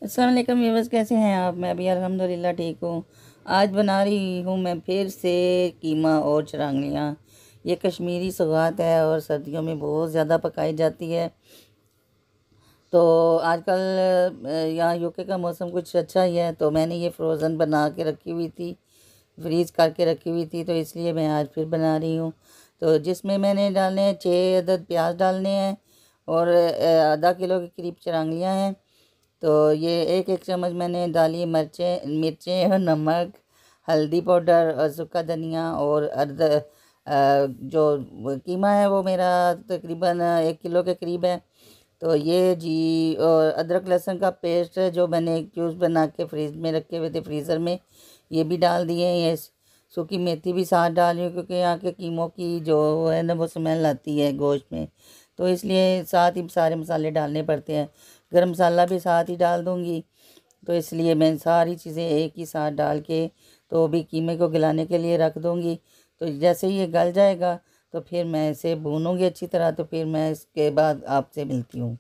अस्सलाम वालेकुम व्यूअर्स, कैसे हैं आप। मैं अभी अल्हम्दुलिल्लाह ठीक हूँ। आज बना रही हूँ मैं फिर से कीमा और चरांगलियाँ। ये कश्मीरी सौगात है और सर्दियों में बहुत ज़्यादा पकाई जाती है। तो आजकल यहाँ यूके का मौसम कुछ अच्छा ही है, तो मैंने ये फ्रोज़न बना के रखी हुई थी, फ्रीज़ करके रखी हुई थी, तो इसलिए मैं आज फिर बना रही हूँ। तो जिसमें मैंने डालने हैं 6 अदद प्याज डालने हैं और आधा किलो के करीब चरांगलियाँ हैं। तो ये एक एक चम्मच मैंने डाली मिर्चें और नमक, हल्दी पाउडर और सूखा धनिया और जो कीमा है वो मेरा तकरीबन 1 किलो के करीब है। तो ये जी, और अदरक लहसुन का पेस्ट है जो मैंने एक क्यूब्स बना के फ्रीज में रखे हुए थे, फ्रीज़र में, ये भी डाल दिए। ये सूखी मेथी भी साथ डाल रही हूँ क्योंकि यहाँ के कीमों की जो है ना वो स्मेल आती है गोश्त में, तो इसलिए साथ ही सारे मसाले डालने पड़ते हैं। गरम मसाला भी साथ ही डाल दूँगी, तो इसलिए मैं सारी चीज़ें एक ही साथ डाल के तो भी कीमे को गलाने के लिए रख दूँगी। तो जैसे ही ये गल जाएगा तो फिर मैं इसे भूनूँगी अच्छी तरह, तो फिर मैं इसके बाद आपसे मिलती हूँ।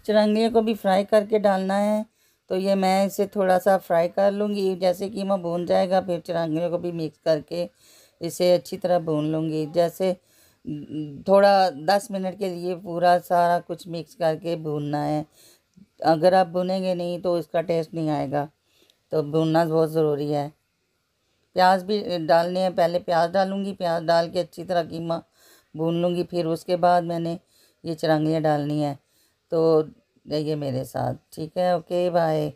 चिरंगियों को भी फ्राई करके डालना है, तो ये मैं इसे थोड़ा सा फ्राई कर लूँगी। जैसे कीमा भून जाएगा फिर चिरंगियों को भी मिक्स करके इसे अच्छी तरह भून लूँगी। जैसे थोड़ा 10 मिनट के लिए पूरा सारा कुछ मिक्स करके भूनना है। अगर आप भुनेंगे नहीं तो इसका टेस्ट नहीं आएगा, तो भूनना बहुत ज़रूरी है। प्याज भी डालने हैं, पहले प्याज डालूँगी, प्याज डाल के अच्छी तरह कीमा भून लूँगी, फिर उसके बाद मैंने ये चिरंगियाँ डालनी है। तो रहिए मेरे साथ, ठीक है। Okay, bye.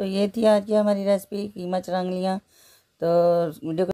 तो ये थी आज की हमारी रेसिपी कीमा चरांगलियाँ। तो वीडियो